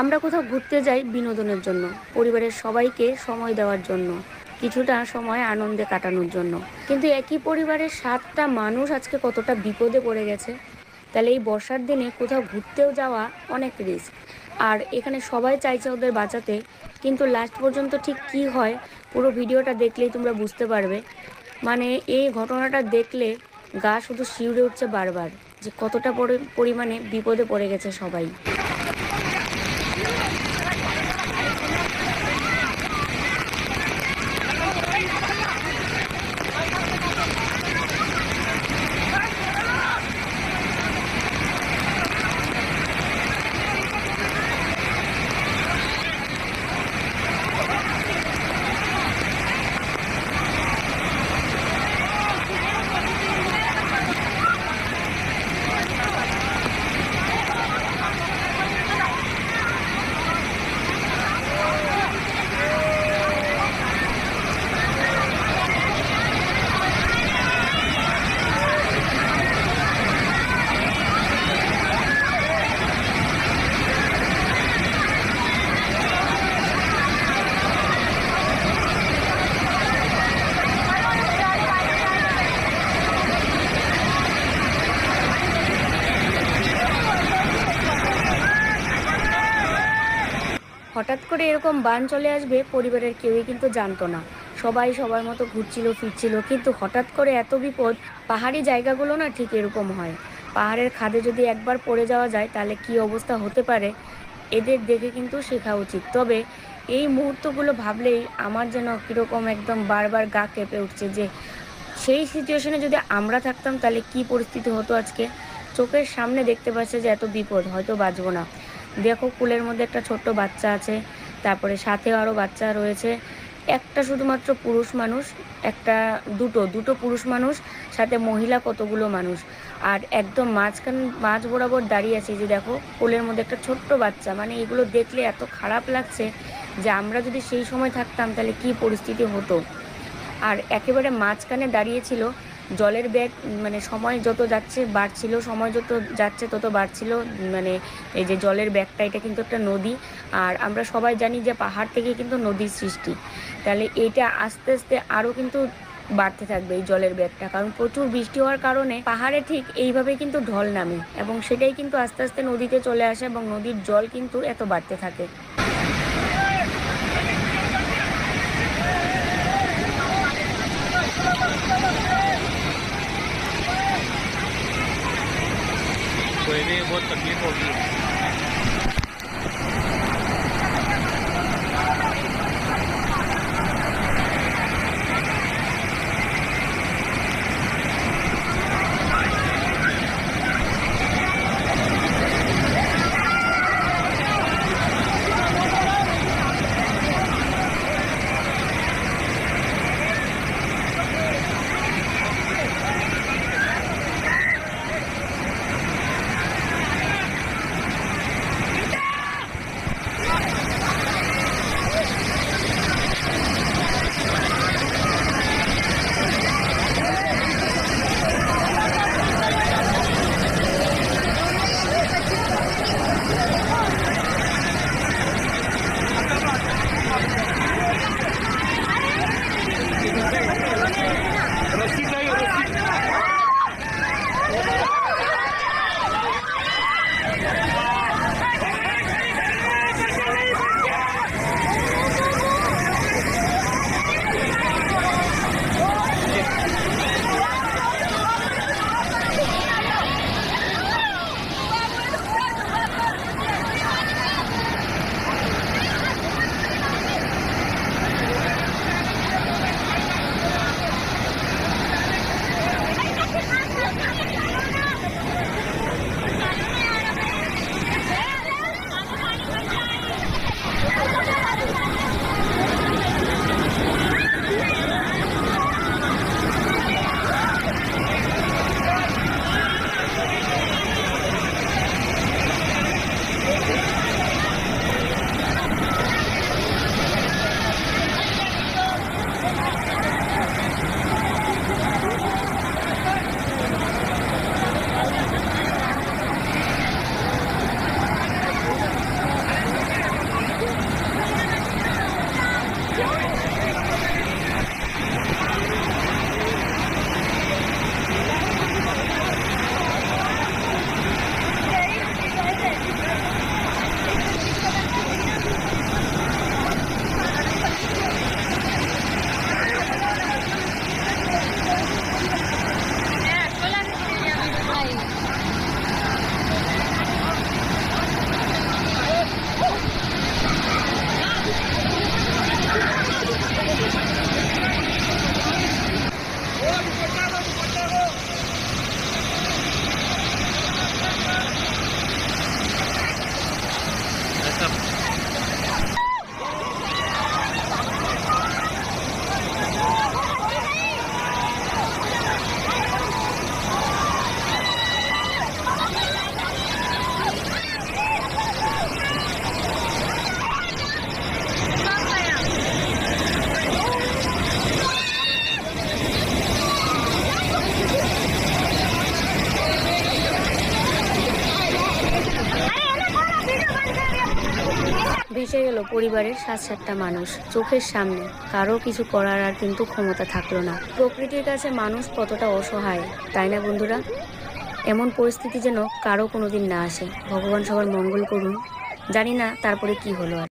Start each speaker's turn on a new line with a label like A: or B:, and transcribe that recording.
A: আমরা কোথাও ঘুরতে যাই বিনোদনের জন্য, পরিবারের সবাইকে সময় দেওয়ার জন্য, কিছুটা সময় আনন্দে কাটানোর জন্য। কিন্তু একই পরিবারের 7টা মানুষ আজকে কতটা বিপদে পড়ে গেছে। তাহলে এই বর্ষার দিনে কোথাও ঘুরতেও যাওয়া অনেক রিস্ক। আর এখানে সবাই চাইছে ওদের বাঁচাতে, কিন্তু লাস্ট পর্যন্ত ঠিক কী হয় পুরো ভিডিওটা দেখলেই তোমরা বুঝতে পারবে। মানে এই ঘটনাটা দেখলে গা শুধু শিউরে উঠছে বারবার, যে কতটা পরিমাণে বিপদে পড়ে গেছে সবাই। হঠাৎ করে এরকম বান চলে আসবে পরিবারের কেউই কিন্তু জানতো না। সবাই সবার মতো ঘুরছিল ফিরছিল, কিন্তু হঠাৎ করে এত বিপদ। পাহাড়ি জায়গাগুলো না ঠিক এরকম হয়। পাহাড়ের খাদে যদি একবার পড়ে যাওয়া যায় তাহলে কি অবস্থা হতে পারে, এদের দেখে কিন্তু শেখা উচিত। তবে এই মুহূর্তগুলো ভাবলেই আমার যেন কীরকম একদম বারবার গা কেঁপে উঠছে, যে সেই সিচুয়েশনে যদি আমরা থাকতাম তাহলে কি পরিস্থিতি হতো আজকে। চোখের সামনে দেখতে পাচ্ছে যে এত বিপদ, হয়তো বাঁচবো না। দেখো কুলের মধ্যে একটা ছোট্ট বাচ্চা আছে, তারপরে সাথেও আরও বাচ্চা রয়েছে। একটা শুধুমাত্র পুরুষ মানুষ, একটা দুটো দুটো পুরুষ মানুষ, সাথে মহিলা কতগুলো মানুষ। আর একদম মাঝ বরাবর দাঁড়িয়ে আছে, যে দেখো কোলের মধ্যে একটা ছোট্ট বাচ্চা। মানে এগুলো দেখলে এত খারাপ লাগছে যে আমরা যদি সেই সময় থাকতাম তাহলে কি পরিস্থিতি হতো। আর একেবারে মাঝখানে দাঁড়িয়েছিল জলের ব্যাগ। মানে সময় যত যাচ্ছে বাড়ছিল, সময় যত যাচ্ছে তত বাড়ছিল। মানে এই যে জলের ব্যাগটা, এটা কিন্তু একটা নদী। আর আমরা সবাই জানি যে পাহাড় থেকে কিন্তু নদীর সৃষ্টি। তাহলে এটা আস্তে আস্তে আরও কিন্তু বাড়তে থাকবে এই জলের ব্যাগটা, কারণ প্রচুর বৃষ্টি হওয়ার কারণে পাহাড়ে ঠিক এইভাবেই কিন্তু ঢল নামে, এবং সেটাই কিন্তু আস্তে আস্তে নদীতে চলে আসে, এবং নদীর জল কিন্তু এত বাড়তে থাকে।
B: तो इन्हें बहुत तकलीफ होगी।
A: ভেসে গেল পরিবারের 7-7টা মানুষ চোখের সামনে। কারো কিছু করার আর কিন্তু ক্ষমতা থাকলো না। প্রকৃতির কাছে মানুষ কতটা অসহায়, তাই না বন্ধুরা? এমন পরিস্থিতি যেন কারো কোনোদিন না আসে। ভগবান সবার মঙ্গল করুন। জানি না তারপরে কি হলো আর।